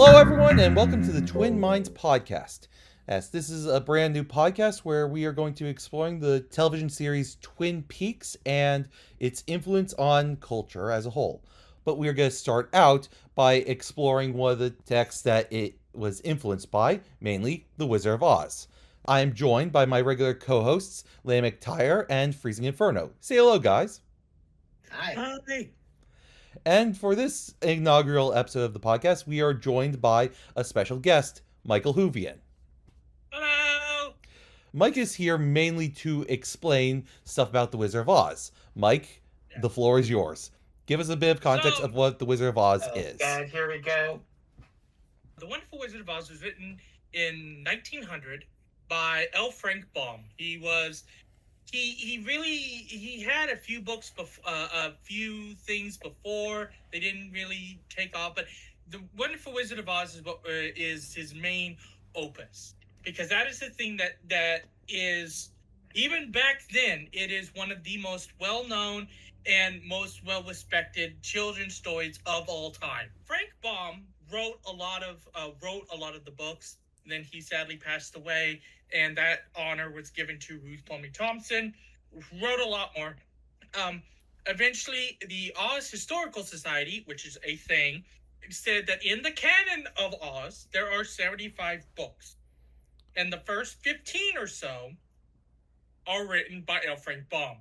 Hello, everyone, and welcome to the Twin Minds podcast. Yes, this is a brand new podcast where we are going to be exploring the television series Twin Peaks and its influence on culture as a whole. But we are going to start out by exploring one of the texts that it was influenced by, mainly The Wizard of Oz. I am joined by my regular co-hosts, Lena Mactíre and Freezing Inferno. Say hello, guys. Hi. Hi. And for this inaugural episode of the podcast, we are joined by a special guest, Michael Whovian. Hello. Mike is here mainly to explain stuff about The Wizard of Oz. Mike, the floor is yours. Give us a bit of context of what The Wizard of Oz is. God, here we go. The Wonderful Wizard of Oz was written in 1900 by L. Frank Baum. He had a few books, a few things before they didn't really take off. But The Wonderful Wizard of Oz is his main opus, because that is the thing that is, even back then, it is one of the most well-known and most well-respected children's stories of all time. Frank Baum wrote a lot of the books. Then he sadly passed away, and that honor was given to Ruth Plumly Thompson, who wrote a lot more. Eventually, the Oz Historical Society, which is a thing, said that in the canon of Oz, there are 75 books. And the first 15 or so are written by L. Frank Baum.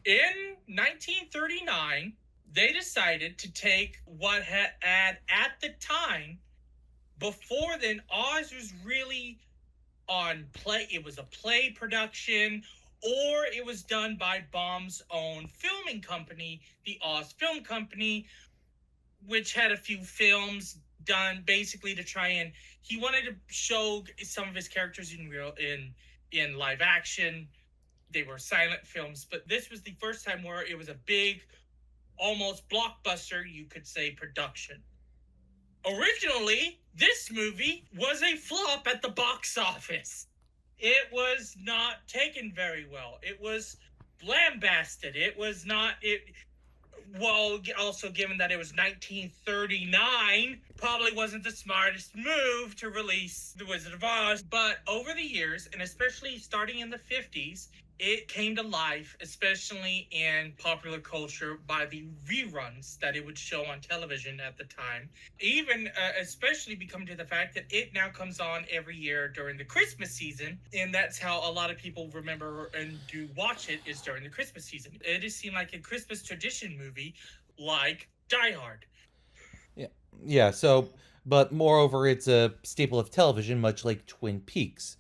In 1939, they decided to take what had at the time, before then, Oz was really on play. It was a play production, or it was done by Baum's own filming company, the Oz Film Company, which had a few films done basically to try and, he wanted to show some of his characters in live action. They were silent films, but this was the first time where it was a big, almost blockbuster, you could say, production. Originally, this movie was a flop at the box office. It was not taken very well. It was lambasted. Also given that it was 1939, probably wasn't the smartest move to release The Wizard of Oz. But over the years, and especially starting in the 50s, it came to life, especially in popular culture, by the reruns that it would show on television at the time. Even especially become to the fact that it now comes on every year during the Christmas season, and that's how a lot of people remember and do watch it, is during the Christmas season. It just seemed like a Christmas tradition movie, like Die Hard. Yeah, so, but moreover, it's a staple of television, much like Twin Peaks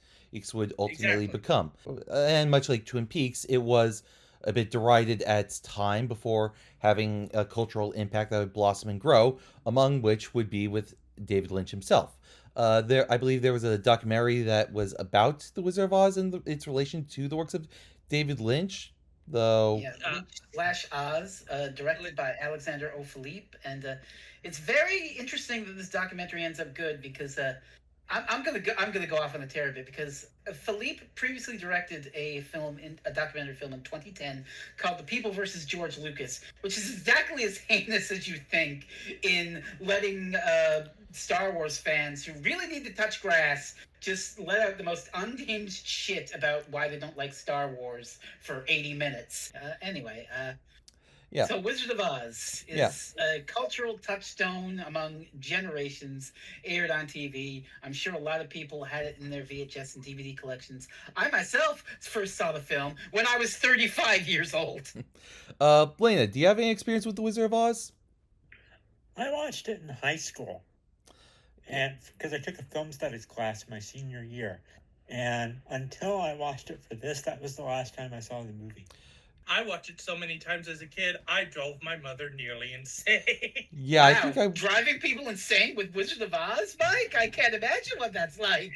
would ultimately become. And much like Twin Peaks, it was a bit derided at its time before having a cultural impact that would blossom and grow, among which would be with David Lynch himself. I believe there was a documentary that was about The Wizard of Oz and its relation to the works of David Lynch, though. Yeah, Lynch/Oz, directed by Alexander O. Philippe, and it's very interesting that this documentary ends up good, because I'm gonna go off on a tear a bit, because Philippe previously directed a documentary film in 2010 called The People versus George Lucas, which is exactly as heinous as you think, in letting Star Wars fans who really need to touch grass just let out the most unhinged shit about why they don't like Star Wars for 80 minutes. Yeah. So Wizard of Oz is a cultural touchstone among generations, aired on TV. I'm sure a lot of people had it in their VHS and DVD collections. I myself first saw the film when I was 35 years old. Lena, do you have any experience with The Wizard of Oz? I watched it in high school, and because I took a film studies class my senior year. And until I watched it for this, that was the last time I saw the movie. I watched it so many times as a kid, I drove my mother nearly insane. Yeah, Wow, I think I... driving people insane with Wizard of Oz, Mike? I can't imagine what that's like.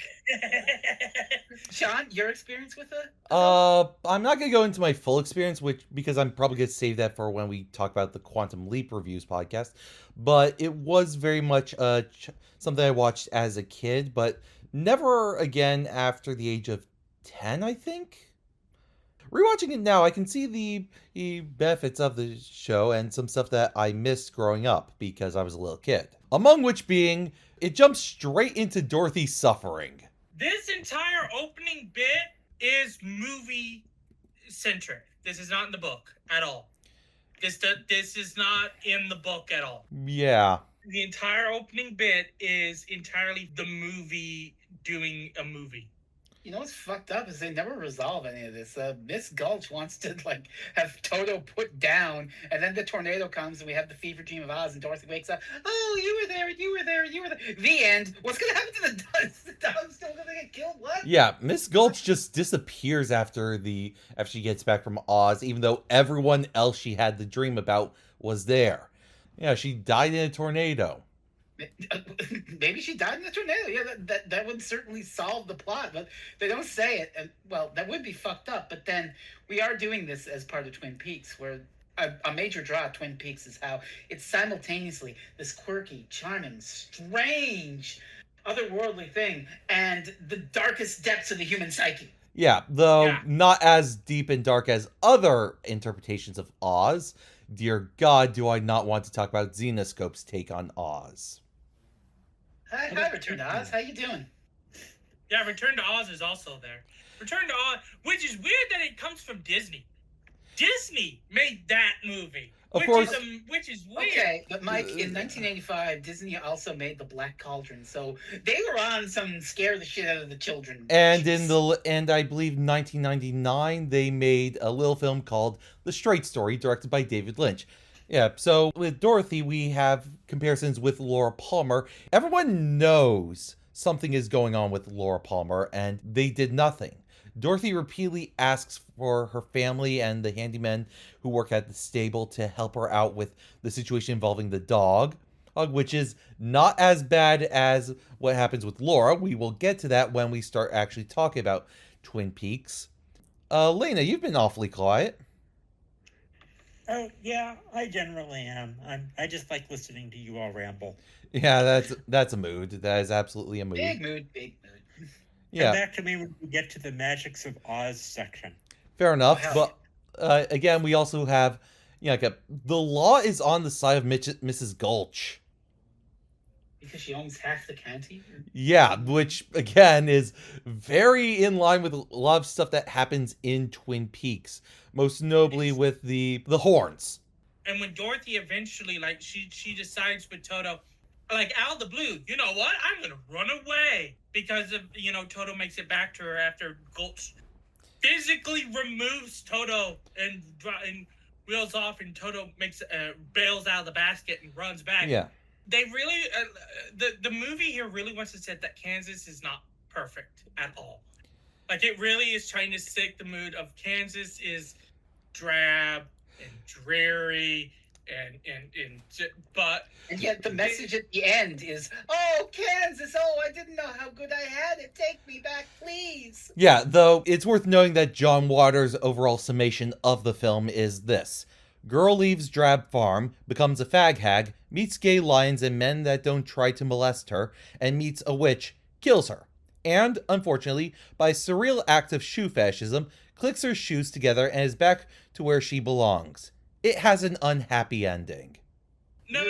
Sean, your experience with it? I'm not going to go into my full experience, because I'm probably going to save that for when we talk about the Quantum Leap Reviews podcast. But it was very much something I watched as a kid, but never again after the age of 10, I think. Rewatching it now, I can see the benefits of the show and some stuff that I missed growing up because I was a little kid. among which being, it jumps straight into Dorothy's suffering. This entire opening bit is movie centric. This is not in the book at all. This is not in the book at all. Yeah. The entire opening bit is entirely the movie doing a movie. You know what's fucked up is they never resolve any of this. Miss Gulch wants to have Toto put down, and then the tornado comes, and we have the fever dream of Oz, and Dorothy wakes up. Oh, you were there, you were there, you were there. The end. What's gonna happen to the dog? Is the dog still gonna get killed? What? Yeah, Miss Gulch just disappears after she gets back from Oz, even though everyone else she had the dream about was there. Yeah, she died in a tornado. Maybe she died in the tornado. Yeah, that would certainly solve the plot, but they don't say it. And well, that would be fucked up. But then we are doing this as part of Twin Peaks, where a major draw of Twin Peaks is how it's simultaneously this quirky, charming, strange, otherworldly thing and the darkest depths of the human psyche. Yeah, though not as deep and dark as other interpretations of Oz. Dear God, do I not want to talk about Xenoscope's take on Oz. Hi, Return to Oz. How you doing? Yeah, Return to Oz is also there. Return to Oz, which is weird that it comes from Disney. Disney made that movie. Of course. Which is weird. Okay, but Mike, in 1985, Disney also made The Black Cauldron, so they were on some scare the shit out of the children. And I believe 1999, they made a little film called The Straight Story, directed by David Lynch. Yeah, so with Dorothy, we have comparisons with Laura Palmer. Everyone knows something is going on with Laura Palmer, and they did nothing. Dorothy repeatedly asks for her family and the handymen who work at the stable to help her out with the situation involving the dog, which is not as bad as what happens with Laura. We will get to that when we start actually talking about Twin Peaks. Lena, you've been awfully quiet. Oh, yeah, I generally am. I just like listening to you all ramble. Yeah, that's a mood. That is absolutely a mood. Big mood. Yeah. Come back to me when we get to the Magics of Oz section. Fair enough, Oh, but again, we also have, the law is on the side of Mrs. Gulch. Because she owns half the county? Yeah, which, again, is very in line with a lot of stuff that happens in Twin Peaks. Most notably with the horns. And when Dorothy eventually, she decides with Toto, out of the blue, you know what? I'm going to run away. Because of, Toto makes it back to her after Gulch physically removes Toto and wheels off, and Toto bails out of the basket and runs back. Yeah. They really, the movie here really wants to say that Kansas is not perfect at all. It really is trying to stick the mood of Kansas is drab and dreary and yet the message at the end is, oh, Kansas, oh, I didn't know how good I had it. Take me back, please. Yeah, though it's worth noting that John Waters' overall summation of the film is this. Girl leaves drab farm, becomes a fag hag, meets gay lions and men that don't try to molest her, and meets a witch, kills her. And, unfortunately, by a surreal act of shoe fascism, clicks her shoes together and is back to where she belongs. It has an unhappy ending. No.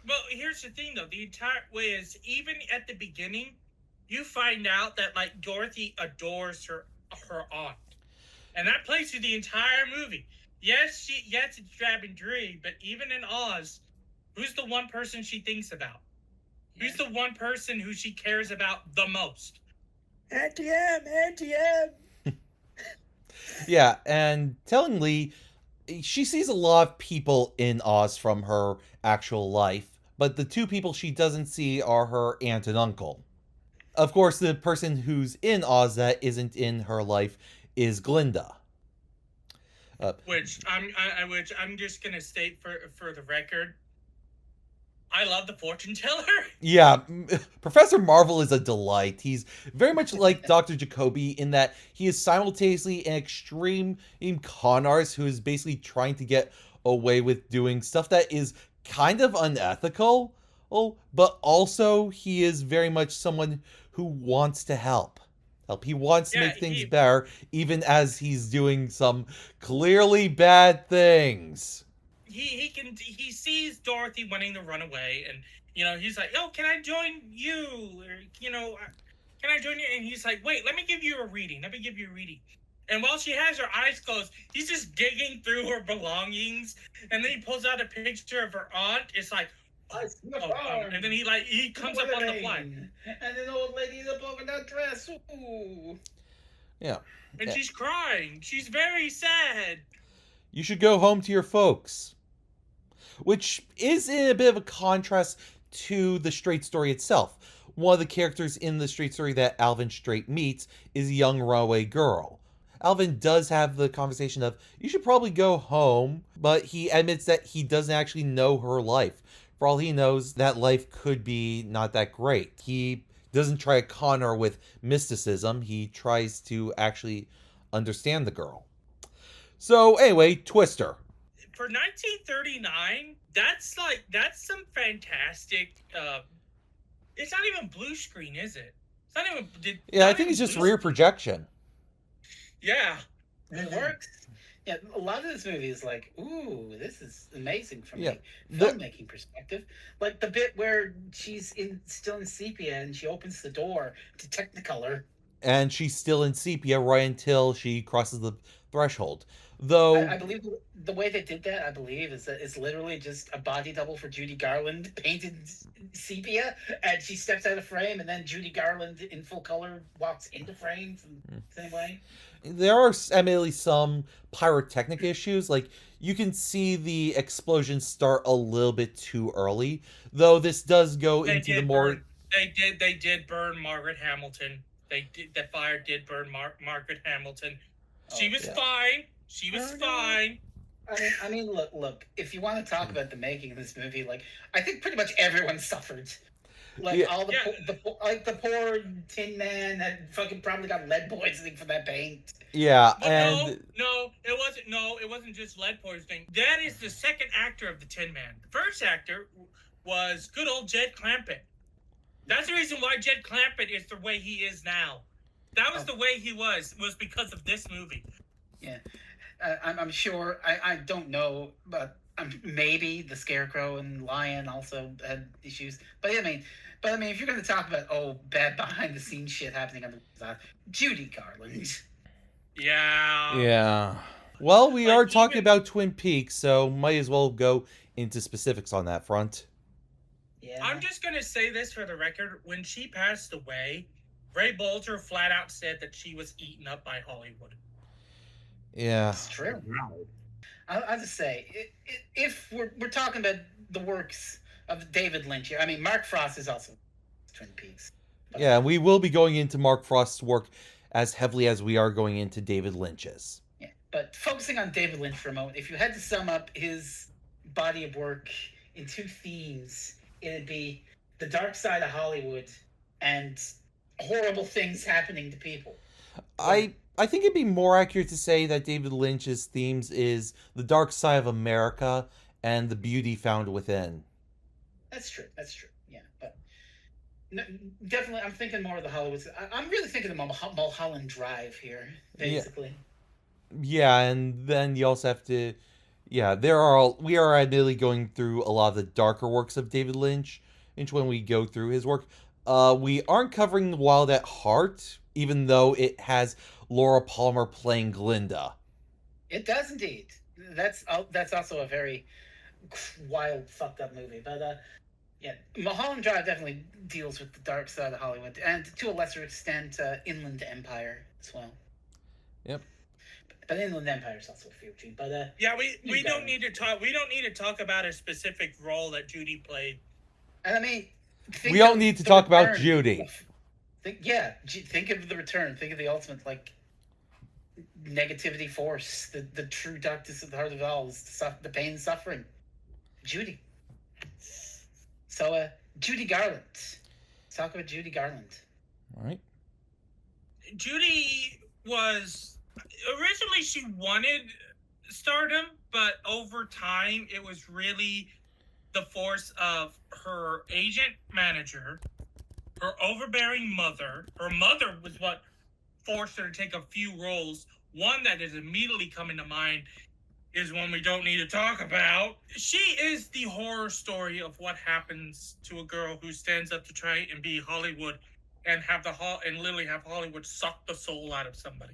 Well, here's the thing, though. The entire way is, even at the beginning, you find out that, Dorothy adores her aunt. And that plays through the entire movie. Yes, it's drab and dreary, but even in Oz, who's the one person she thinks about? Who's the one person who she cares about the most? Auntie M! Yeah, and tellingly, she sees a lot of people in Oz from her actual life, but the two people she doesn't see are her aunt and uncle. Of course, the person who's in Oz that isn't in her life is Glinda. Which I'm just gonna state for the record, I love the fortune teller. Yeah, Professor Marvel is a delight. He's very much like Dr. Jacoby in that he is simultaneously an extreme con artist who is basically trying to get away with doing stuff that is kind of unethical, but also he is very much someone who wants to help. He wants to make things better, even as he's doing some clearly bad things. He sees Dorothy wanting to run away, and he's like, "Oh, can I join you?" Or, "Can I join you?" And he's like, "Wait, let me give you a reading. Let me give you a reading." And while she has her eyes closed, he's just digging through her belongings, and then he pulls out a picture of her aunt. It's like, and then he comes up on the fly, and an old lady in a polka dot dress. Ooh. Yeah. And she's crying. She's very sad. You should go home to your folks. Which is in a bit of a contrast to the Straight story itself. One of the characters in the Straight story that Alvin Straight meets is a young runaway girl. Alvin does have the conversation of, you should probably go home, but he admits that he doesn't actually know her life. For all he knows, that life could be not that great. He doesn't try to con her with mysticism, he tries to actually understand the girl. So anyway, Twister. For 1939, that's some fantastic. It's not even blue screen, is it? It's not even. I think it's just rear projection. Yeah, it works. Yeah, a lot of this movie is like, ooh, this is amazing from Yeah. a filmmaking perspective. Like the bit where she's still in sepia and she opens the door to Technicolor. And she's still in sepia right until she crosses the threshold. Though I believe the way they did that, is that it's literally just a body double for Judy Garland painted sepia, and she steps out of frame, and then Judy Garland in full color walks into frame from the same way. There are admittedly some pyrotechnic issues. Like, you can see the explosion start a little bit too early, though this does go into the more... They did burn Margaret Hamilton. The fire did burn Margaret Hamilton. She was fine. She was fine. I mean, look. If you want to talk about the making of this movie, like, I think pretty much everyone suffered. Like all the poor Tin Man that fucking probably got lead poisoning from that paint. Yeah, but and it wasn't just lead poisoning. That is the second actor of the Tin Man. The first actor was good old Jed Clampett. That's the reason why Jed Clampett is the way he is now. That was the way he was because of this movie. Yeah. I'm sure, I don't know, but maybe the Scarecrow and Lion also had issues. But I mean, if you're going to talk about, bad behind-the-scenes shit happening on the side, Judy Garland. Yeah. Yeah. Well, we are talking about Twin Peaks, so might as well go into specifics on that front. Yeah. I'm just going to say this for the record. When she passed away, Ray Bolger flat out said that she was eaten up by Hollywood. Yeah. It's true. I'll just say, if we're talking about the works of David Lynch, I mean, Mark Frost is also Twin Peaks. Yeah, we will be going into Mark Frost's work as heavily as we are going into David Lynch's. Yeah, but focusing on David Lynch for a moment, if you had to sum up his body of work in two themes, it'd be the dark side of Hollywood and horrible things happening to people. I think it'd be more accurate to say that David Lynch's themes is the dark side of America and the beauty found within. That's true. Yeah, but no, definitely, I'm thinking more of the Hollywood. I'm really thinking of Mulholland Drive here, basically. Yeah, and then you also have to. Yeah, we are admittedly going through a lot of the darker works of David Lynch when we go through his work. We aren't covering Wild at Heart, even though it has Laura Palmer playing Glinda. It does indeed. That's also a very wild, fucked up movie. But yeah, Mulholland Drive definitely deals with the dark side of Hollywood, and to a lesser extent, Inland Empire as well. Yep. But Inland Empire is also a few. But yeah, we don't need to talk. We don't need to talk about a specific role that Judy played. And I mean, we don't need to talk about Judy. Think of The Return. Think of the ultimate, like, negativity force, the true darkness of the heart of it all is the pain and suffering. Judy. So, Judy Garland. Let's talk about Judy Garland. All right. Judy was originally, she wanted stardom, but over time it was really the force of her agent manager, her overbearing mother. Her mother was what forced her to take a few roles. One that is immediately coming to mind is one we don't need to talk about. She is the horror story of what happens to a girl who stands up to try and be Hollywood and literally have Hollywood suck the soul out of somebody.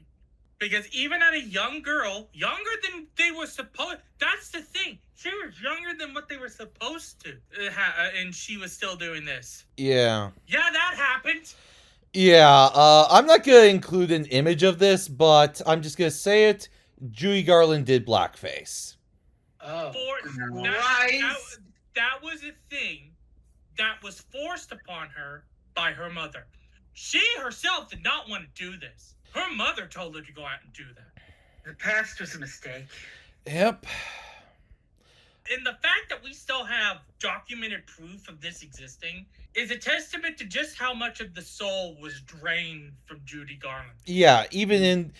Because even at a young girl, younger than they were supposed, that's the thing. She was younger than what they were supposed to, and she was still doing this. Yeah. Yeah, that happened. Yeah, I'm not gonna include an image of this, but I'm just gonna say it. Judy Garland did blackface. Oh, that was a thing that was forced upon her by her mother. She herself did not want to do this. Her mother told her to go out and do that. The past was a mistake. Yep. And the fact that we still have documented proof of this existing is a testament to just how much of the soul was drained from Judy Garland. Yeah, even in...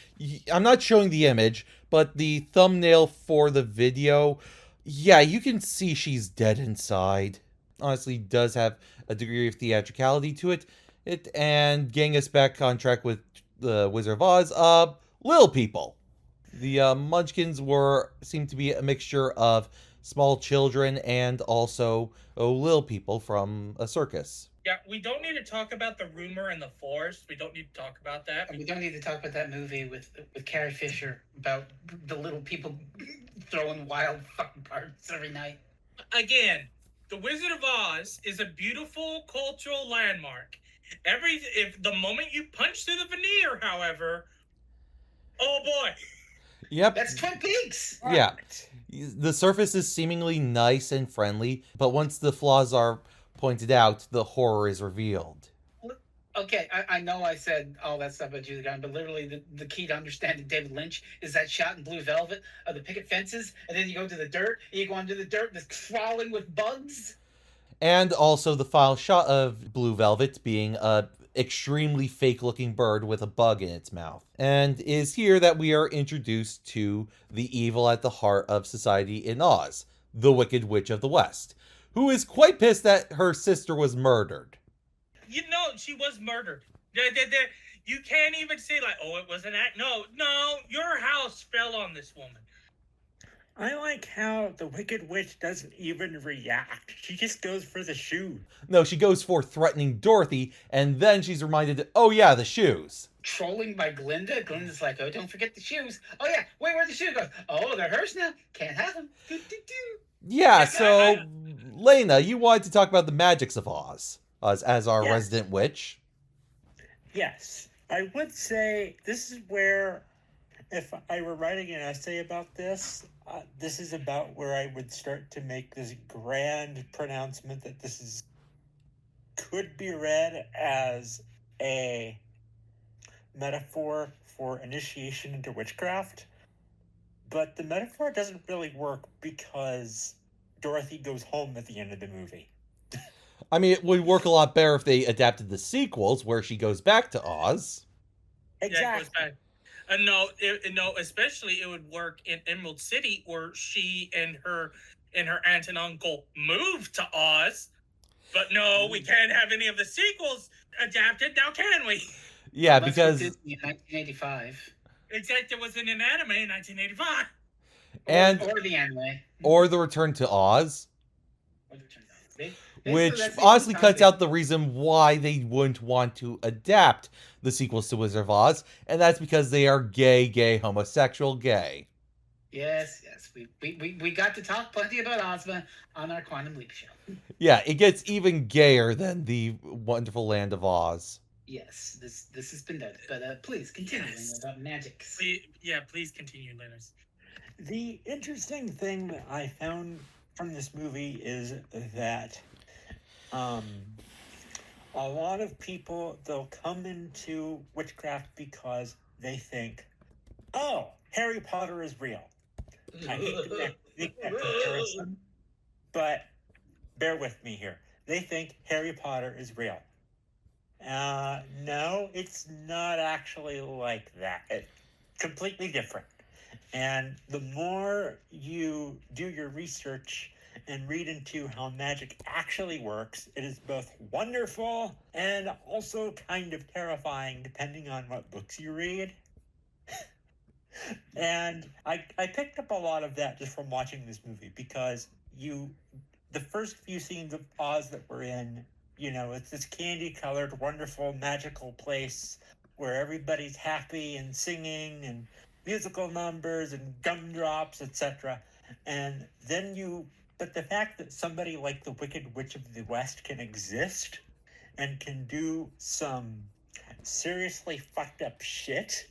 I'm not showing the image, but the thumbnail for the video, yeah, you can see she's dead inside. Honestly, does have a degree of theatricality to it. And getting us back on track with the Wizard of Oz, little people. The Munchkins seem to be a mixture of small children and also little people from a circus. Yeah, we don't need to talk about the rumor in the forest. We don't need to talk about that. And we don't need to talk about that movie with Carrie Fisher about the little people throwing wild fucking parties every night. Again, the Wizard of Oz is a beautiful cultural landmark. If the moment you punch through the veneer, however, oh boy. Yep. That's Twin Peaks. Yeah. The surface is seemingly nice and friendly, but once the flaws are pointed out, the horror is revealed. Okay, I know I said all that stuff about Judy Garland, but literally the key to understanding David Lynch is that shot in Blue Velvet of the picket fences, and then you go to the dirt, and you go under the dirt, and it's crawling with bugs. And also the final shot of Blue Velvet being a extremely fake-looking bird with a bug in its mouth. And it is here that we are introduced to the evil at the heart of society in Oz, the Wicked Witch of the West, who is quite pissed that her sister was murdered. You know, she was murdered. You can't even say, like, oh, it was an act. No, your house fell on this woman. I like how the Wicked Witch doesn't even react. She just goes for the shoe. No, she goes for threatening Dorothy, and then she's reminded, oh yeah, the shoes. Trolling by Glinda. Glinda's like, oh, don't forget the shoes. Oh yeah, wait, where'd the shoe go? Oh, they're hers now. Can't have them. Yeah, so, Lena, you wanted to talk about the magics of Oz as our resident witch. Yes. I would say this is where, if I were writing an essay about this, this is about where I would start to make this grand pronouncement that could be read as a metaphor for initiation into witchcraft. But the metaphor doesn't really work because Dorothy goes home at the end of the movie. I mean, it would work a lot better if they adapted the sequels where she goes back to Oz. Exactly. Yeah, no, especially it would work in Emerald City where she and her aunt and uncle moved to Oz. But no, we can't have any of the sequels adapted now, can we? Yeah, because in 1985. Except it was in an anime in 1985. Or the anime. Or the Return to Oz. Which So honestly cuts out the reason why they wouldn't want to adapt the sequels to Wizard of Oz, and that's because they are gay, homosexual, gay. Yes. We got to talk plenty about Ozma on our Quantum Leap show. Yeah, it gets even gayer than the wonderful land of Oz. Yes, this has been done. But please continue about magics. Please continue, Linus. The interesting thing that I found from this movie is that a lot of people, they'll come into witchcraft because they think, oh, Harry Potter is real. I hate to make that comparison, but bear with me here. They think Harry Potter is real. No, it's not actually like that. It's completely different. And the more you do your research and read into how magic actually works, it is both wonderful and also kind of terrifying depending on what books you read. And I picked up a lot of that just from watching this movie, because the first few scenes of Oz that we're in, it's this candy-colored, wonderful, magical place where everybody's happy and singing and musical numbers and gumdrops, etc. And then but the fact that somebody like the Wicked Witch of the West can exist and can do some seriously fucked up shit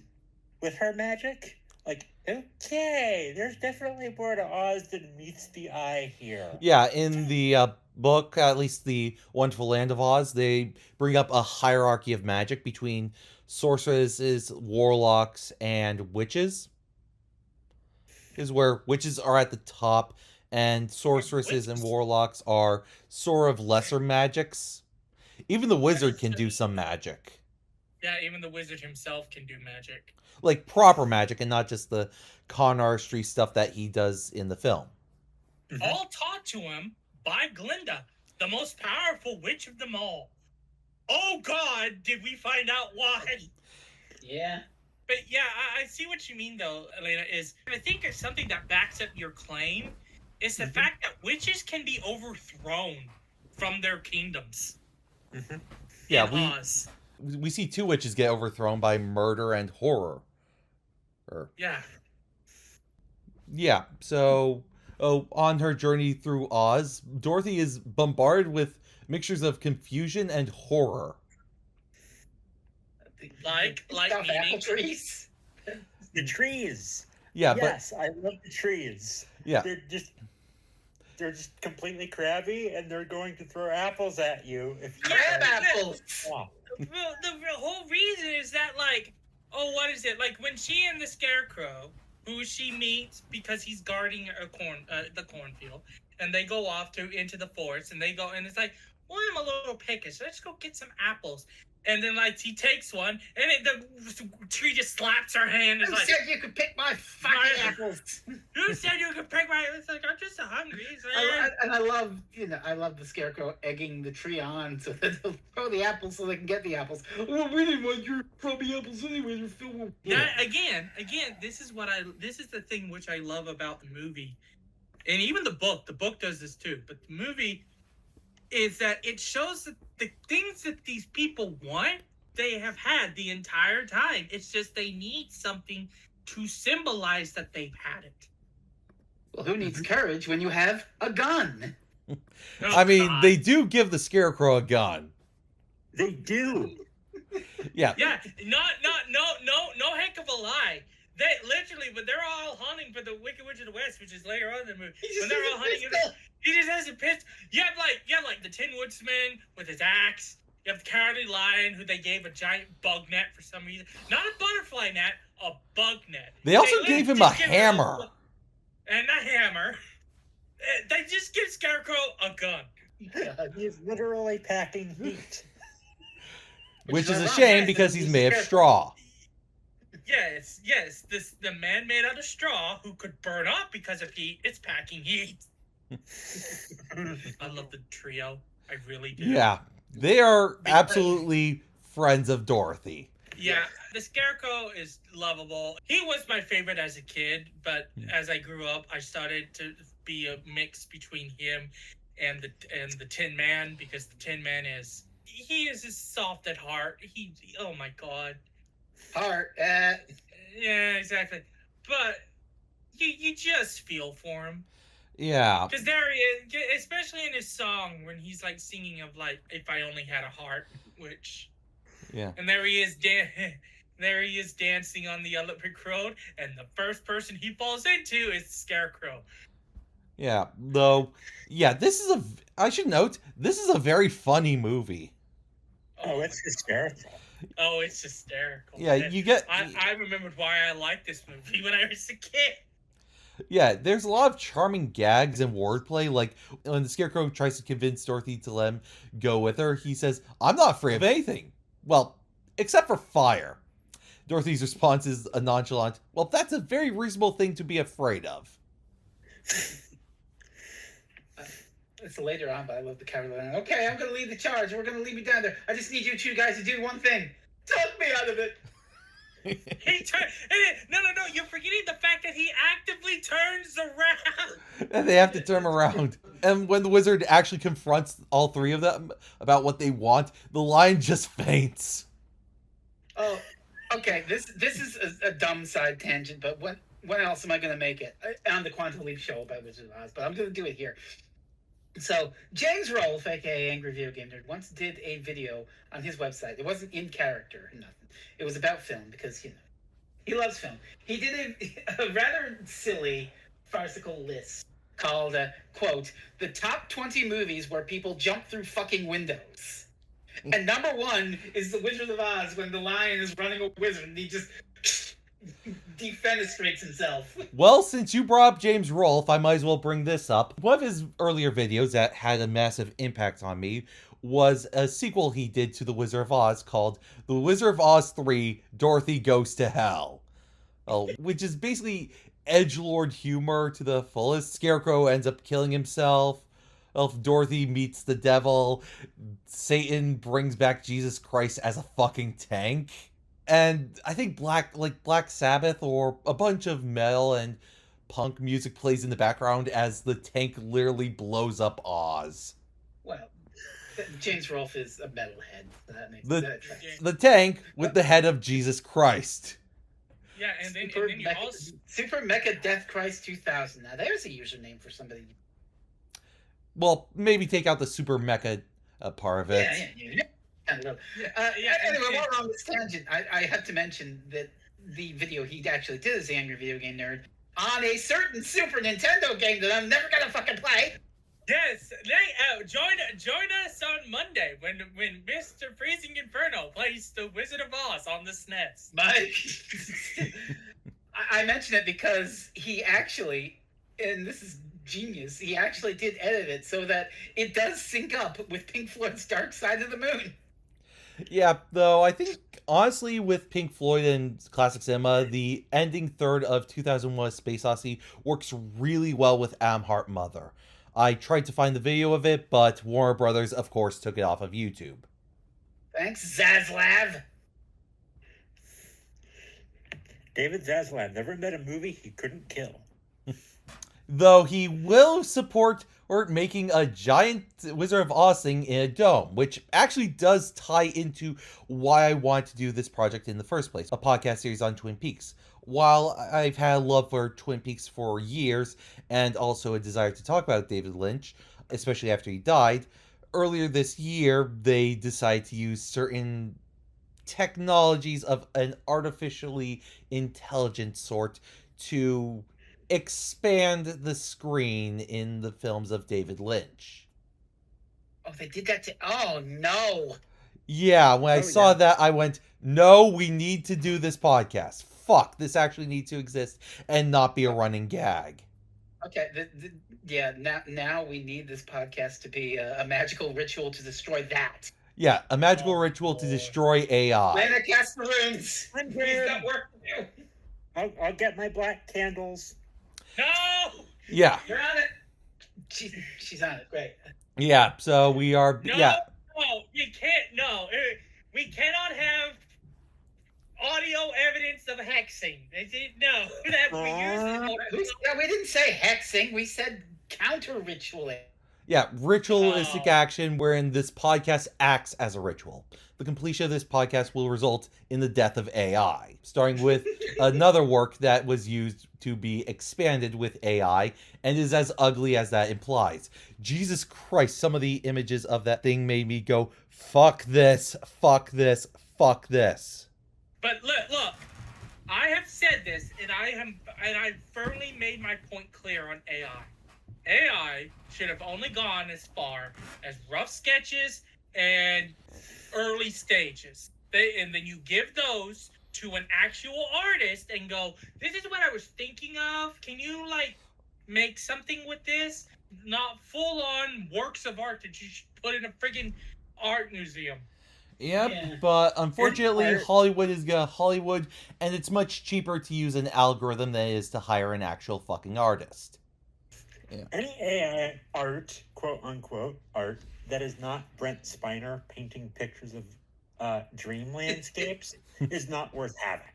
with her magic, like, okay, there's definitely more to Oz than meets the eye here. Yeah, in the book, at least the Wonderful Land of Oz, they bring up a hierarchy of magic between sorceresses, warlocks, and witches. Is where witches are at the top, and sorceresses and warlocks are sort of lesser magics. Even the wizard can do some magic. Yeah, even the wizard himself can do magic. Like proper magic, and not just the con artistry stuff that he does in the film. Mm-hmm. All taught to him by Glinda, the most powerful witch of them all. Oh God, did we find out why? Yeah. But yeah, I see what you mean though, Elena, I think it's something that backs up your claim is the fact that witches can be overthrown from their kingdoms. Mm-hmm. Yeah, Oz. We see two witches get overthrown by murder and horror. Yeah, so on her journey through Oz, Dorothy is bombarded with mixtures of confusion and horror. Like apple trees. The trees. Yeah, yes, I love the trees. Yeah. They're just completely crabby, and they're going to throw apples at you if you crab apples. Well, the whole reason is that, like, what is it? Like when she and the Scarecrow, who she meets because he's guarding the cornfield, and they go off into the forest, and they go, and it's like, well, I'm a little peckish. Let's go get some apples. And then, like, he takes one, and the tree just slaps her hand. Who said you could pick my fucking apples? Who said you could pick my? It's like, I'm just hungry. I love the Scarecrow egging the tree on so that they'll throw the apples so they can get the apples. Well, we didn't want your crummy apples anyway. They're filled with... Again, this is the thing which I love about the movie, and even the book. The book does this too, but the movie is that it shows that the things that these people want, they have had the entire time. It's just they need something to symbolize that they've had it. Well, who needs courage when you have a gun? I mean, they do give the Scarecrow a gun. They do. Yeah. Yeah. No heck of a lie. They literally, when they're all hunting for the Wicked Witch of the West, which is later on in the movie, when they're all hunting, he just has a pistol. You have like the Tin Woodsman with his axe. You have the Cowardly Lion, who they gave a giant bug net for some reason. Not a butterfly net, a bug net. They also gave him a hammer. And a hammer. They just give Scarecrow a gun. He's literally packing heat. Which is a shame because he's made of straw. Yes. The man made out of straw who could burn up because of heat. It's packing heat. I love the trio. I really do. Yeah. They are absolutely friends of Dorothy. Yeah. The Scarecrow is lovable. He was my favorite as a kid, but as I grew up, I started to be a mix between him and the Tin Man, because the Tin Man is just soft at heart. Oh my God. Heart. Yeah, exactly. But you just feel for him. Yeah. Because there he is, especially in his song when he's like singing of like, if I only had a heart, which. Yeah. And there he is dancing on the Olympic Road, and the first person he falls into is the Scarecrow. Yeah, though, yeah, I should note, this is a very funny movie. Oh, it's hysterical. Oh, it's hysterical. Yeah, you get... I remembered why I liked this movie when I was a kid. Yeah, there's a lot of charming gags and wordplay, like when the Scarecrow tries to convince Dorothy to let him go with her, he says, "I'm not afraid of anything. Well, except for fire." Dorothy's response is a nonchalant, "Well, that's a very reasonable thing to be afraid of." It's later on, but I love the Cowardly Lion. Okay, I'm going to lead the charge. We're going to lead me down there. I just need you two guys to do one thing. Talk me out of it. No, you're forgetting the fact that he actively turns around. And they have to turn around. And when the wizard actually confronts all three of them about what they want, the lion just faints. Oh, okay. This is a dumb side tangent, but when else am I going to make it on the Quantum Leap show by Wizard of Oz? But I'm going to do it here. So James Rolfe, aka Angry Video Game Nerd, once did a video on his website. It wasn't in character or nothing. It was about film because he loves film. He did a rather silly, farcical list called quote, "The top 20 movies where people jump through fucking windows." And number 1 is The Wizard of Oz, when the lion is running a wizard and he just defenestrates himself. Well, since you brought up James Rolfe, I might as well bring this up. One of his earlier videos that had a massive impact on me was a sequel he did to The Wizard of Oz called The Wizard of Oz 3, Dorothy Goes to Hell. Which is basically edgelord humor to the fullest. Scarecrow ends up killing himself. Dorothy meets the devil. Satan brings back Jesus Christ as a fucking tank. And I think Black Sabbath or a bunch of metal and punk music plays in the background as the tank literally blows up Oz. Well, James Rolfe is a metalhead, so that makes that tracks. The tank with the head of Jesus Christ. Yeah, and then you also... Super Mecha Death Christ 2000. Now, there's a username for somebody. Well, maybe take out the Super Mecha part of it. Yeah. Anyway, while we're on this tangent, I have to mention that the video he actually did as the Angry Video Game Nerd on a certain Super Nintendo game that I'm never gonna fucking play. Yes, join us on Monday when Mr. Freezing Inferno plays The Wizard of Oz on the SNES. I mention it because he actually, and this is genius, he actually did edit it so that it does sync up with Pink Floyd's Dark Side of the Moon. Yeah, though I think, honestly, with Pink Floyd and classic cinema, the ending third of 2001: Space Odyssey works really well with Am Heart Mother. I tried to find the video of it, but Warner Brothers, of course, took it off of YouTube. Thanks, Zaslav. David Zaslav never met a movie he couldn't kill. Though he will support making a giant Wizard of Oz thing in a dome, which actually does tie into why I wanted to do this project in the first place, a podcast series on Twin Peaks. While I've had a love for Twin Peaks for years, and also a desire to talk about David Lynch, especially after he died, earlier this year they decided to use certain technologies of an artificially intelligent sort to expand the screen in the films of David Lynch. Oh, they did that oh, no. Yeah, when I saw that, I went, no, we need to do this podcast. Fuck, this actually needs to exist and not be a running gag. Okay, now we need this podcast to be a magical ritual to destroy that. Yeah, a magical ritual to destroy AI. Lena Castaroons! I'm He's here. got work to do. I'll get my black candles. No! Yeah. You're on it. She's on it. Great. Yeah, so we are... No, yeah. no, you can't. No, we cannot have audio evidence of hexing. No, that we use it. We didn't say hexing. We said counter-ritualing. Yeah, ritualistic action wherein this podcast acts as a ritual. The completion of this podcast will result in the death of AI, starting with another work that was used to be expanded with AI and is as ugly as that implies. Jesus Christ, some of the images of that thing made me go, fuck this, fuck this, fuck this. But look, I have said this, and I firmly made my point clear on AI. AI should have only gone as far as rough sketches and early stages. And then you give those to an actual artist and go, this is what I was thinking of. Can you, make something with this? Not full-on works of art that you should put in a friggin' art museum. Yep, Yeah. But unfortunately, Hollywood is gonna Hollywood, and it's much cheaper to use an algorithm than it is to hire an actual fucking artist. Yeah. Any AI art, quote-unquote art, that is not Brent Spiner painting pictures of dream landscapes is not worth having.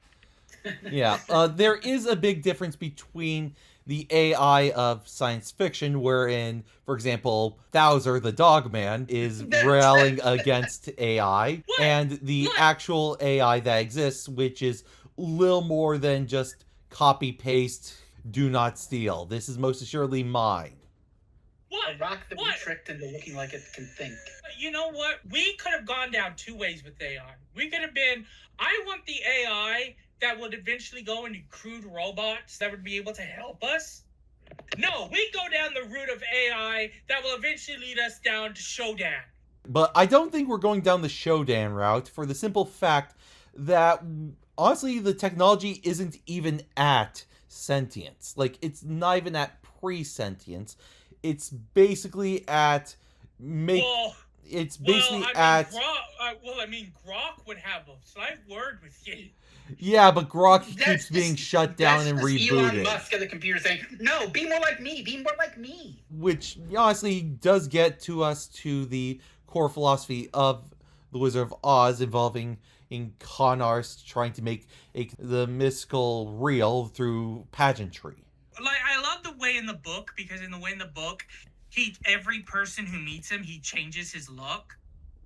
Yeah, there is a big difference between the AI of science fiction, wherein, for example, Thouser the dog man is railing against AI, What? and the What? actual AI that exists, which is little more than just copy paste, do not steal. This is most assuredly mine. What? A rock that we What? tricked into looking like it can think. You know what? We could have gone down two ways with AI. We could have been, I want the AI that would eventually go into crude robots that would be able to help us. No, we go down the route of AI that will eventually lead us down to Shodan. But I don't think we're going down the Shodan route for the simple fact that, honestly, the technology isn't even at sentience. Like, it's not even at pre-sentience. It's basically at it's basically at. Grok would have a slight word with you. Yeah, but Grok That's keeps being just- shut down and That's just rebooted. Elon Musk at the computer saying, "No, be more like me. Be more like me." Which honestly does get to us to the core philosophy of The Wizard of Oz, involving in con artists trying to make the mystical real through pageantry. Like, I love the way in the book, because in the book, every person who meets him, he changes his look.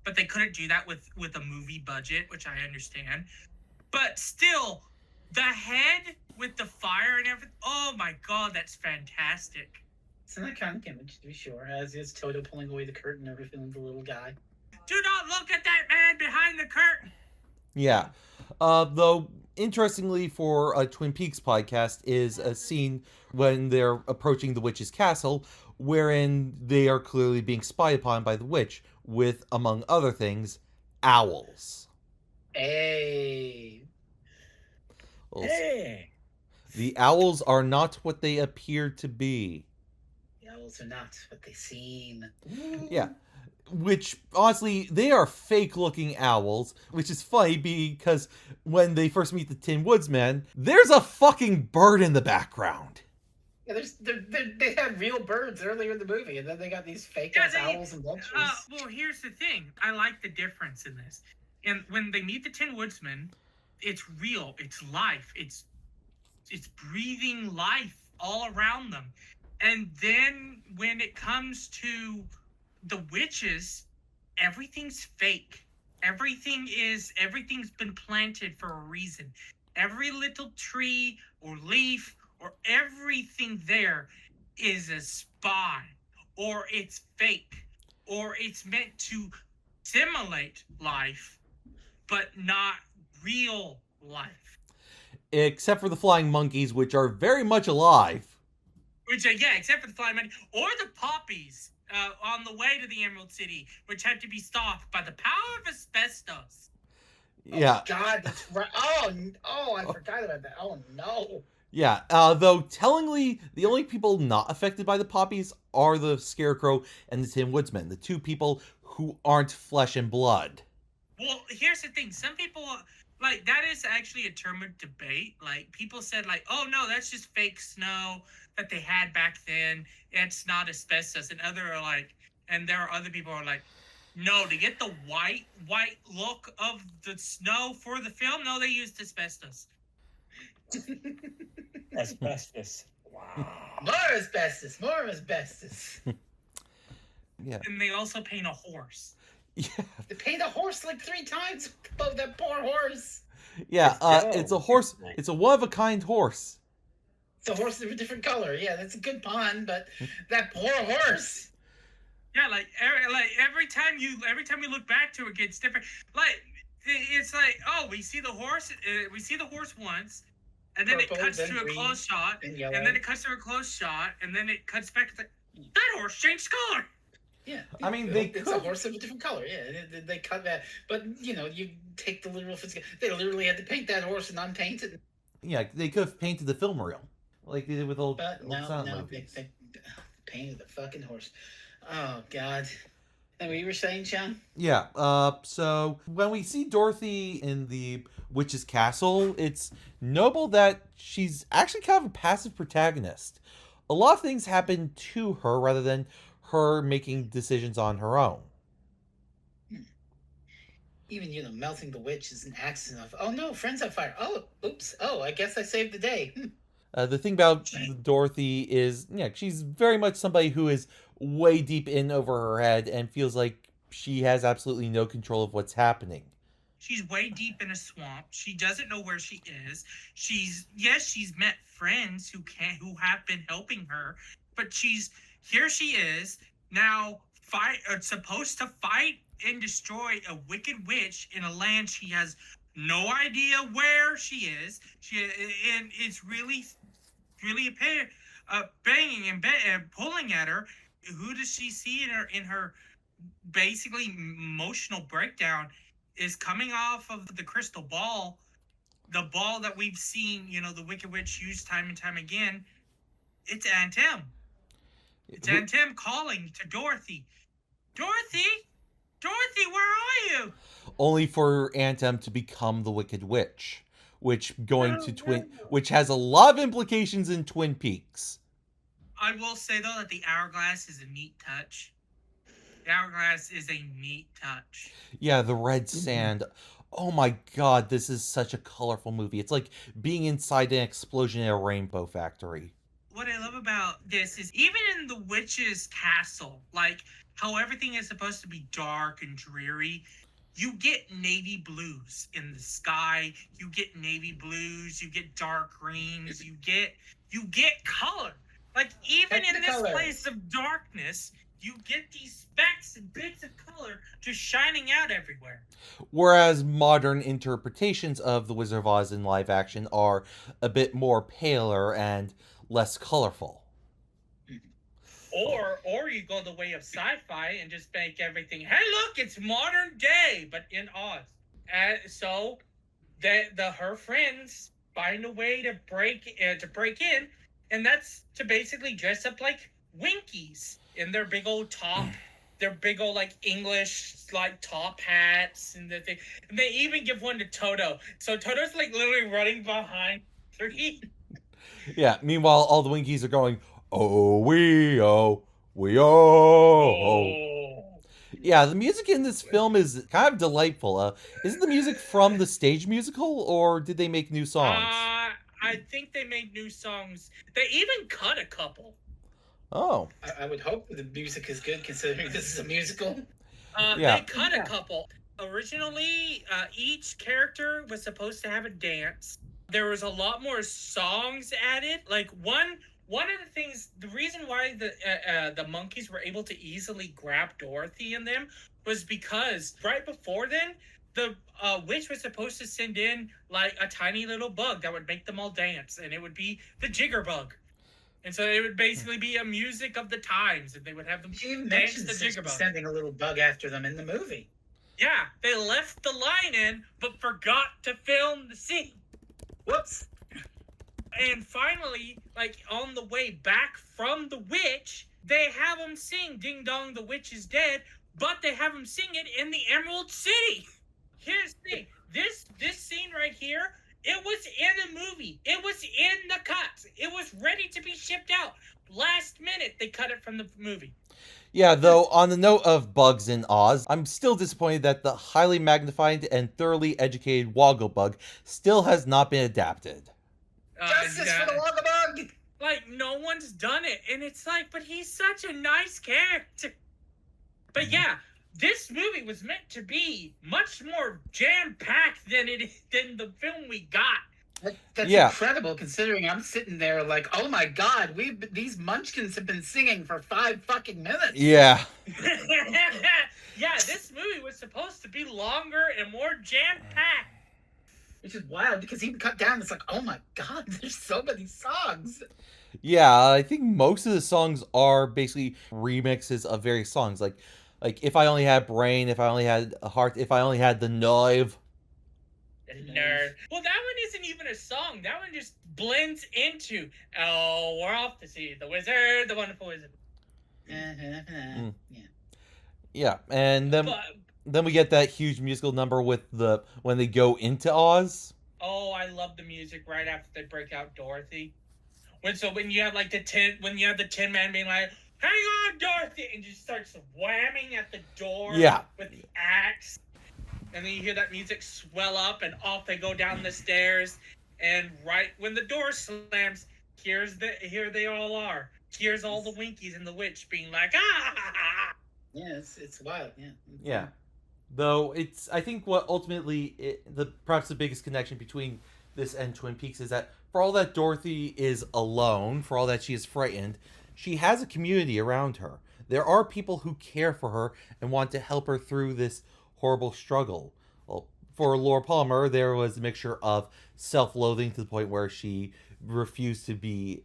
But they couldn't do that with a movie budget, which I understand. But still, the head with the fire and everything, oh my god, that's fantastic. It's an iconic image, to be sure, as is Toto pulling away the curtain over feeling the little guy. Do not look at that man behind the curtain. Yeah. Though, interestingly, for a Twin Peaks podcast is a scene when they're approaching the witch's castle, wherein they are clearly being spied upon by the witch with, among other things, owls. Hey. Hey. The owls are not what they appear to be. The owls are not what they seem. Yeah. Which, honestly, they are fake-looking owls, which is funny because when they first meet the Tin Woodsman, there's a fucking bird in the background. Yeah, they had real birds earlier in the movie, and then they got these fake-ass owls and vultures. Well, here's the thing. I like the difference in this. And when they meet the Tin Woodsman, it's real. It's life. It's breathing life all around them. And then when it comes to the witches, everything's fake. Everything's been planted for a reason. Every little tree or leaf or everything there is a spy, or it's fake, or it's meant to simulate life, but not real life. Except for the flying monkeys, which are very much alive. Except for the flying monkey or the poppies on the way to the Emerald City, which had to be stopped by the power of asbestos. Yeah. Oh, God, that's right. Oh, I forgot about that. Oh, no. Yeah, though tellingly, the only people not affected by the poppies are the Scarecrow and the Tin Woodsman, the two people who aren't flesh and blood. Well, here's the thing. Some people, like, that is actually a term of debate. Like, people said, like, oh, no, that's just fake snow that they had back then. It's not asbestos. And there are other people who are like, no, to get the white look of the snow for the film, no, they used asbestos. Asbestos. Wow. More asbestos. Yeah. And they also paint a horse. Yeah. They paint a horse like 3 times above that poor horse. Yeah, it's a horse. It's a one-of-a-kind horse. It's a horse of a different color. Yeah, that's a good pun, but that poor horse. Yeah, every time you look back to it, gets different. Like, it's like, oh, we see the horse once, and then Purple, it cuts then to a green, close shot, then yellow. and then it cuts to a close shot, and then it cuts back to that horse changed color. Yeah, I mean, it's a horse of a different color. Yeah, they cut that, but you take the literal physical. They literally had to paint that horse and unpaint it. Yeah, they could have painted the film reel, like they did with old silent No, movies. they painted the fucking horse. Oh God! And what you were saying, Sean? Yeah. So when we see Dorothy in the witch's castle, it's notable that she's actually kind of a passive protagonist. A lot of things happen to her rather than her making decisions on her own. even melting the witch is an accident of, oh no, friend's on fire. Oh, oops. Oh, I guess I saved the day. The thing about Dorothy is, yeah, she's very much somebody who is way deep in over her head and feels like she has absolutely no control of what's happening. She's way deep in a swamp. She doesn't know where she is. She's met friends who have been helping her, but here she is now supposed to fight and destroy a wicked witch in a land she has no idea where she is. And it's really banging and pulling at her. Who does she see in her basically emotional breakdown? Is coming off of the crystal ball, the ball that we've seen, the Wicked Witch use time and time again. It's Aunt Em. It's Aunt Em calling to Dorothy. Dorothy, where are you? Only for Aunt Em to become the Wicked Witch, which has a lot of implications in Twin Peaks. I will say though that the hourglass is a neat touch. The hourglass is a neat touch. Yeah, the red sand. Oh my god, this is such a colorful movie. It's like being inside an explosion in a rainbow factory. What I love about this is even in the witch's castle, like how everything is supposed to be dark and dreary, you get navy blues in the sky, you get navy blues, you get dark greens, you get color. Like even in this place of darkness, you get these specks and bits of color just shining out everywhere. Whereas modern interpretations of The Wizard of Oz in live action are a bit more paler and less colorful. Or you go the way of sci-fi and just make everything, hey look, it's modern day, but in Oz. So her friends find a way to break in, and that's to basically dress up like Winkies in their big old like English like top hats and the thing. And they even give one to Toto. So Toto's like literally running behind 3. Yeah, meanwhile all the Winkies are going, oh we oh, we oh. Yeah, the music in this film is kind of delightful. Isn't the music from the stage musical, or did they make new songs? I think they made new songs. They even cut a couple. Oh. I would hope the music is good considering this is a musical. They cut a couple. Originally, each character was supposed to have a dance. There was a lot more songs added. Like one of the things, the reason why the monkeys were able to easily grab Dorothy and them was because right before then, the witch was supposed to send in like a tiny little bug that would make them all dance, and it would be the jiggerbug. And so it would basically be a music of the times, and they would have them dance the jiggerbug. Sending a little bug after them in the movie. Yeah, they left the line in, but forgot to film the scene. Whoops. And finally, like on the way back from the witch, they have them sing "Ding Dong, the Witch is Dead," but they have them sing it in the Emerald City. Here's the thing: this scene right here. It was in the movie. It was in the cuts. It was ready to be shipped out. Last minute, they cut it from the movie. Yeah, though, on the note of bugs in Oz, I'm still disappointed that the highly magnified and thoroughly educated Wogglebug still has not been adapted. Justice for the Wogglebug! Like, no one's done it. And it's like, but he's such a nice character. But yeah, this movie was meant to be much more jam-packed than the film we got. That's incredible, considering I'm sitting there like, oh my god, these munchkins have been singing for 5 fucking minutes. Yeah. Yeah, this movie was supposed to be longer and more jam-packed. Which is wild, because even cut down, it's like, oh my god, there's so many songs. Yeah, I think most of the songs are basically remixes of various songs. Like If I Only Had Brain, If I Only Had a Heart, If I Only Had the Nerve. Nerd. Well, that one isn't even a song. That one just blends into, oh, we're off to see the wizard, the wonderful wizard. Yeah, and then we get that huge musical number with when they go into Oz. Oh, I love the music right after they break out Dorothy. When you have like the Tin Man being like, hang on, Dorothy, and just starts whamming at the door with the axe. and then you hear that music swell up, and off they go down the stairs. And right when the door slams, here they all are. Here's all the Winkies and the witch being like, ah! Yeah, it's wild. Yeah. Yeah. Though I think what ultimately perhaps the biggest connection between this and Twin Peaks is that for all that Dorothy is alone, for all that she is frightened, she has a community around her. There are people who care for her and want to help her through this horrible struggle. Well, for Laura Palmer, there was a mixture of self-loathing to the point where she refused to be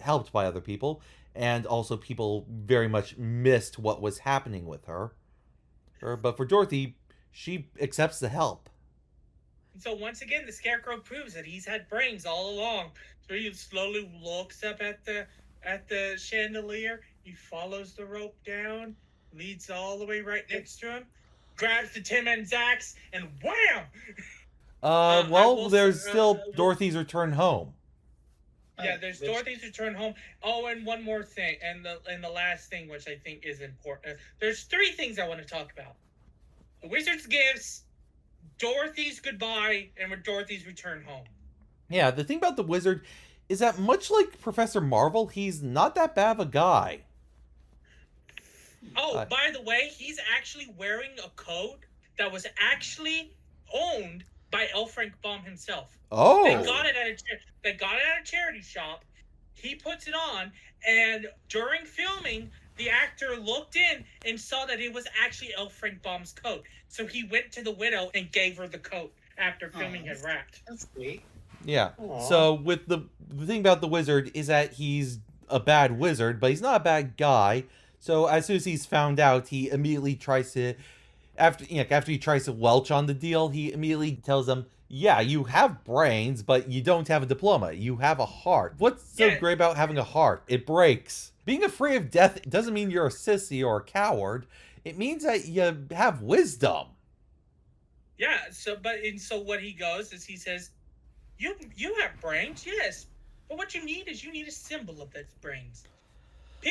helped by other people, and also people very much missed what was happening with her. But for Dorothy, she accepts the help. So once again, the Scarecrow proves that he's had brains all along. So he slowly looks up at the chandelier. He follows the rope down, leads all the way right next to him, grabs the Tin Man's axe, and wham! There's still Dorothy's return home. Yeah, there's Dorothy's return home. Oh, and one more thing, and the last thing, which I think is important. There's 3 things I want to talk about: the Wizard's gifts, Dorothy's goodbye, and Dorothy's return home. Yeah, the thing about the Wizard is that much like Professor Marvel, he's not that bad of a guy. Oh, by the way, he's actually wearing a coat that was actually owned by L. Frank Baum himself. Oh. They got it at a charity shop. He puts it on, and during filming, the actor looked in and saw that it was actually L. Frank Baum's coat. So he went to the widow and gave her the coat after filming had wrapped. That's sweet. Yeah. Aww. So with the thing about the Wizard is that he's a bad wizard, but he's not a bad guy. So as soon as he's found out, he immediately tries to, after he tries to welch on the deal, he immediately tells them, yeah, you have brains, but you don't have a diploma. You have a heart. What's so great about having a heart? It breaks. Being afraid of death doesn't mean you're a sissy or a coward. It means that you have wisdom. Yeah, so what he goes is he says, you have brains, yes. But what you need a symbol of those brains.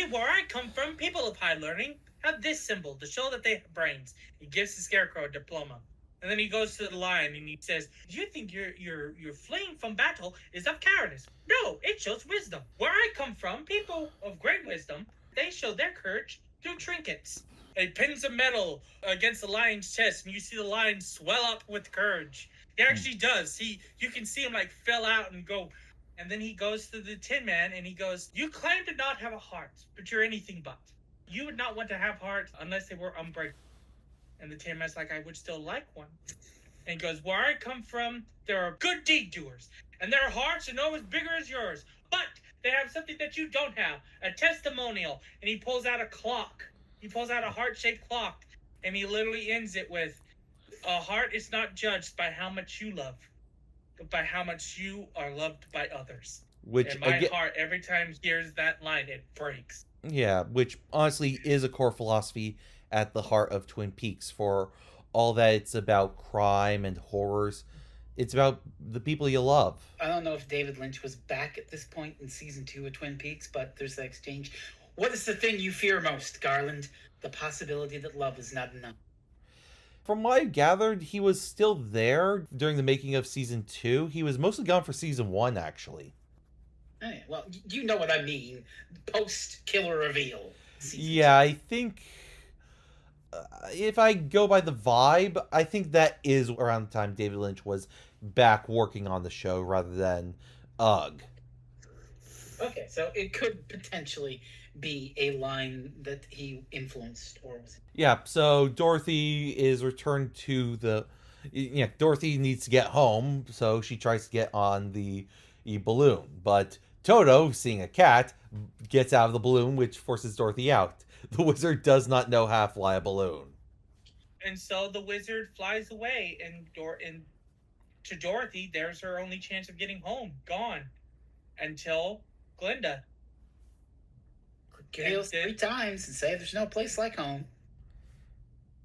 Where I come from, people of high learning have this symbol to show that they have brains. He gives the Scarecrow a diploma. And then he goes to the lion and he says, "Do you think your fleeing from battle is of cowardice? No, it shows wisdom. Where I come from, people of great wisdom, they show their courage through trinkets." And he pins a medal against the lion's chest, and you see the lion swell up with courage. He actually does. You can see him like fill out and go. And then he goes to the Tin Man and he goes, "You claim to not have a heart, but you're anything but. You would not want to have heart unless they were unbreakable." And the Tin Man's like, "I would still like one." And he goes, "Where I come from, there are good deed doers, and their hearts are no as bigger as yours, but they have something that you don't have, a testimonial." And he pulls out a clock. He pulls out a heart-shaped clock, and he literally ends it with, "A heart is not judged by how much you love, but by how much you are loved by others." And my heart, every time it hears that line, it breaks. Yeah, which honestly is a core philosophy at the heart of Twin Peaks. For all that it's about crime and horrors, it's about the people you love. I don't know if David Lynch was back at this point in season 2 of Twin Peaks, but there's that exchange. What is the thing you fear most, Garland? The possibility that love is not enough. From what I gathered, he was still there during the making of season 2. He was mostly gone for season 1, actually. Hey, well, you know what I mean. Post-killer reveal. Yeah, I think if I go by the vibe, I think that is around the time David Lynch was back working on the show rather than Ugh. Okay, so it could potentially be a line that he influenced, or was it? Yeah, so Dorothy is returned to the... Yeah, Dorothy needs to get home, so she tries to get on the balloon. But Toto, seeing a cat, gets out of the balloon, which forces Dorothy out. The wizard does not know how to fly a balloon. And so the wizard flies away, and to Dorothy, there's her only chance of getting home. Gone. Until Glinda. Kills 3 times and say there's no place like home.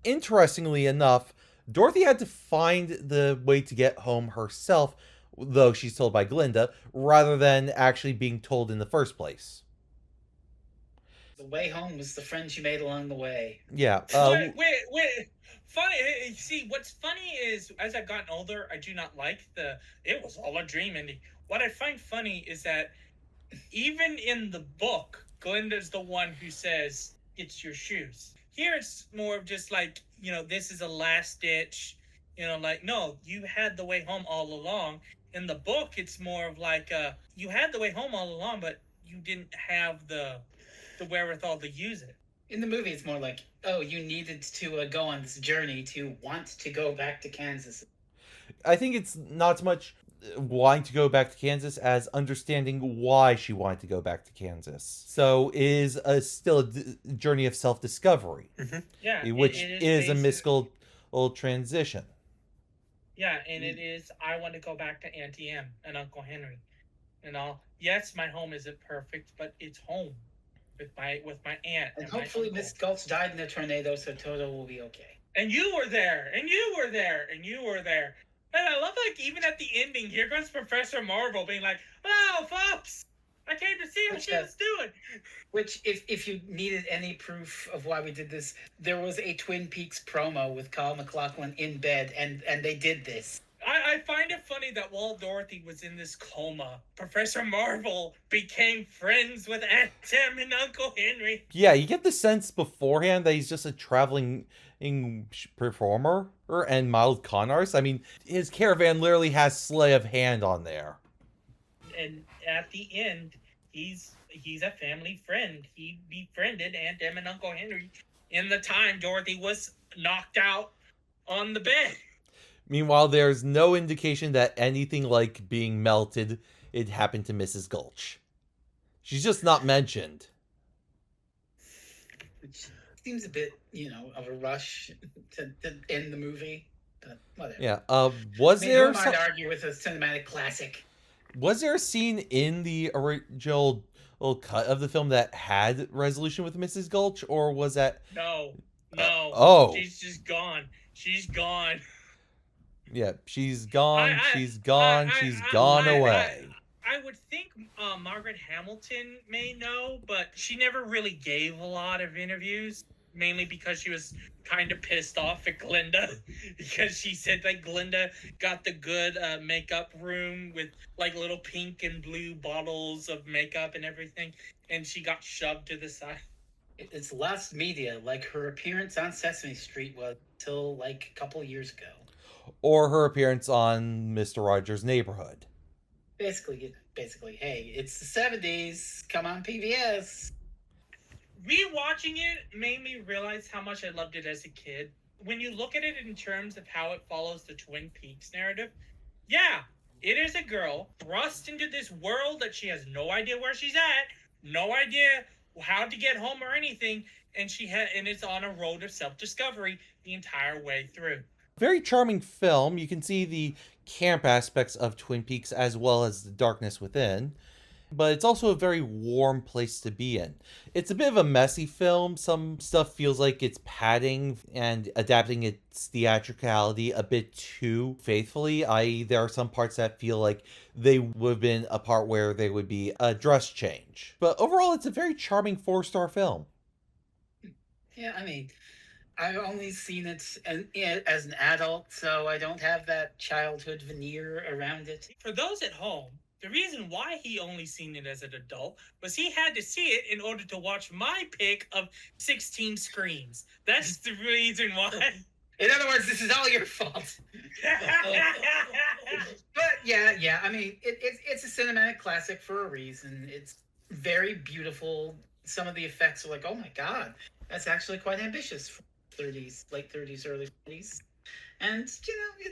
Interestingly enough, Dorothy had to find the way to get home herself, though she's told by Glinda, rather than actually being told in the first place. The way home was the friends you made along the way. Yeah. Wait. Funny. See, what's funny is as I've gotten older, I do not like it was all a dream ending. What I find funny is that even in the book, Glinda's the one who says, it's your shoes. Here it's more of just like, this is a last ditch, like, no, you had the way home all along. In the book, it's more of like, you had the way home all along, but you didn't have the wherewithal to use it. In the movie, it's more like, oh, you needed to go on this journey to want to go back to Kansas. I think it's not so much wanting to go back to Kansas as understanding why she wanted to go back to Kansas. So it is still a journey of self-discovery. Mm-hmm. Yeah, which is a mystical transition. Yeah, and it is, I want to go back to Auntie Em and Uncle Henry and all. Yes, my home isn't perfect, but it's home with my aunt. And hopefully Miss Gulch died in a tornado, so Toto will be okay. And you were there, and you were there, and you were there. And I love, like, even at the ending, here goes Professor Marvel being like, "Hello, folks! I came to see what she was doing." Which, if you needed any proof of why we did this, there was a Twin Peaks promo with Kyle MacLachlan in bed, and they did this. I find it funny that while Dorothy was in this coma, Professor Marvel became friends with Aunt Em and Uncle Henry. Yeah, you get the sense beforehand that he's just a traveling performer and mild con artist. I mean, his caravan literally has sleight of hand on there. And at the end, he's a family friend. He befriended Aunt Em and Uncle Henry in the time Dorothy was knocked out on the bed. Meanwhile, there's no indication that anything like being melted, it happened to Mrs. Gulch. She's just not mentioned. Which seems a bit, of a rush to end the movie, but whatever. Yeah. Who might argue with a cinematic classic? Was there a scene in the original cut of the film that had resolution with Mrs. Gulch, or was that? No. She's just gone. She's gone. Yeah, she's gone. She's gone away. I would think Margaret Hamilton may know, but she never really gave a lot of interviews, mainly because she was kind of pissed off at Glinda, because she said that Glinda got the good makeup room with like little pink and blue bottles of makeup and everything, and she got shoved to the side. It's lost media, like her appearance on Sesame Street was till like a couple years ago. Or her appearance on Mr. Rogers' Neighborhood. Basically, hey, it's the 70s. Come on, PBS. Rewatching it made me realize how much I loved it as a kid. When you look at it in terms of how it follows the Twin Peaks narrative, yeah, it is a girl thrust into this world that she has no idea where she's at, no idea how to get home or anything, and it's on a road of self-discovery the entire way through. Very charming film. You can see the camp aspects of Twin Peaks as well as the darkness within. But it's also a very warm place to be in. It's a bit of a messy film. Some stuff feels like it's padding and adapting its theatricality a bit too faithfully. I.e., there are some parts that feel like they would have been a part where there would be a dress change. But overall, it's a very charming 4-star film. Yeah, I mean, I've only seen it as an adult, so I don't have that childhood veneer around it. For those at home, the reason why he only seen it as an adult was he had to see it in order to watch my pick of 16 screens. That's the reason why. In other words, this is all your fault. But yeah, I mean, it's a cinematic classic for a reason. It's very beautiful. Some of the effects are like, oh my god, that's actually quite ambitious for late 30s, early 40s. And,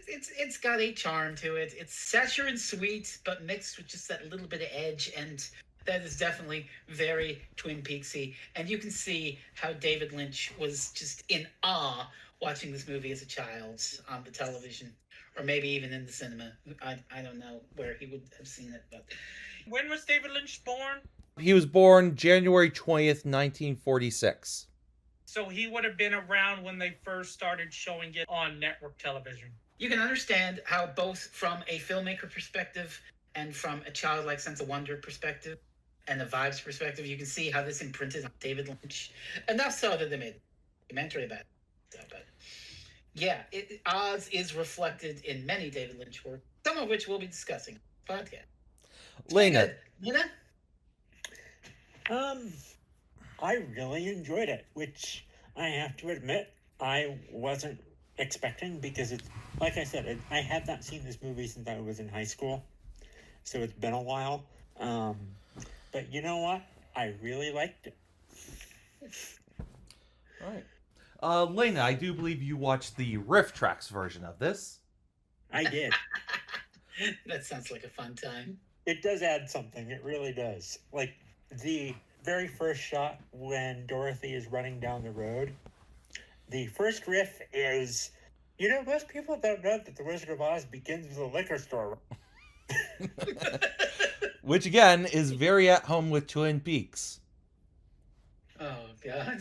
it's got a charm to it. It's saccharine sweet, but mixed with just that little bit of edge, and that is definitely very Twin Peaksy. And you can see how David Lynch was just in awe watching this movie as a child on the television, or maybe even in the cinema. I don't know where he would have seen it, but... When was David Lynch born? He was born January 20th, 1946. So he would have been around when they first started showing it on network television. You can understand how both from a filmmaker perspective and from a childlike sense of wonder perspective, and the vibes perspective. You can see how this imprinted on David Lynch. Enough so that they made a documentary about it. So, but yeah, Oz is reflected in many David Lynch work, some of which we'll be discussing on the podcast. Lena. Lena? I really enjoyed it, which I have to admit I wasn't expecting, because it's, like I said, I have not seen this movie since I was in high school, so it's been a while. But you know what? I really liked it. All right. Lena, I do believe you watched the Riff Tracks version of this. I did. That sounds like a fun time. It does add something. It really does. Like, the very first shot when Dorothy is running down the road, the first riff is, most people don't know that The Wizard of Oz begins with a liquor store. Which, again, is very at home with Twin Peaks. Oh, God.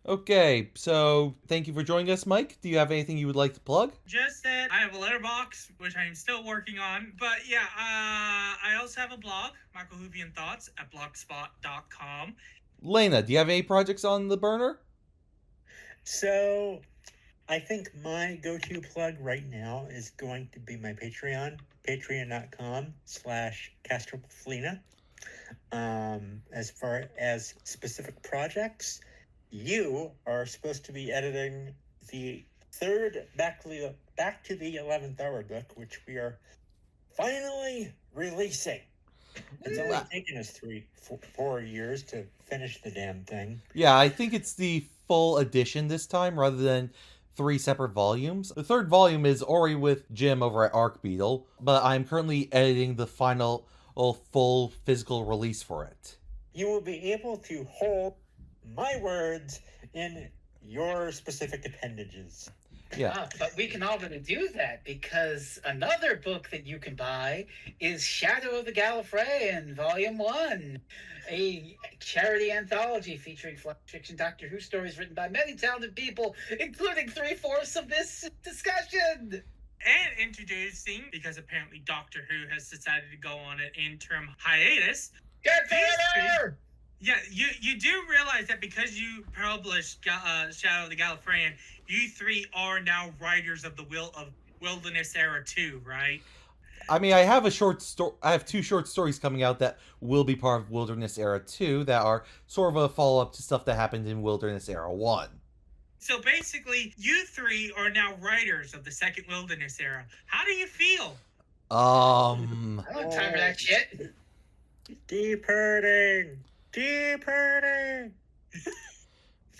Okay, so thank you for joining us, Mike. Do you have anything you would like to plug? Just that I have a letterbox, which I'm still working on. But yeah, I also have a blog, Michael Whovian Thoughts, at blogspot.com. Lena, do you have any projects on the burner? So, I think my go-to plug right now is going to be my Patreon, patreon.com/CastroFlina. As far as specific projects, you are supposed to be editing the third Back to the 11th Hour book, which we are finally releasing. It's only taken us 4 years to finish the damn thing. Yeah, I think it's the full edition this time rather than 3 separate volumes. The third volume is already with Jim over at Arc Beetle, but I'm currently editing the final full physical release for it. You will be able to hold my words in your specific appendages. Yeah. But we can already do that, because another book that you can buy is Shadow of the Gallifreyan, Volume 1, a charity anthology featuring flash fiction Doctor Who stories written by many talented people, including 3/4 of this discussion. And introducing, because apparently Doctor Who has decided to go on an interim hiatus. Get better! Yeah, you do realize that because you published Shadow of the Gallifreyan, you three are now writers of the Wilderness Era too, right? I mean, I have I have 2 short stories coming out that will be part of Wilderness Era 2 that are sort of a follow-up to stuff that happened in Wilderness Era 1. So basically, you three are now writers of the second Wilderness Era. How do you feel? I don't have time for that shit. Deep hurting.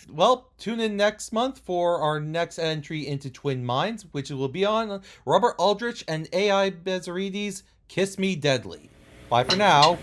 Well, tune in next month for our next entry into Twin Minds, which will be on Robert Aldrich and A.I. Bezarides' Kiss Me Deadly. Bye for now.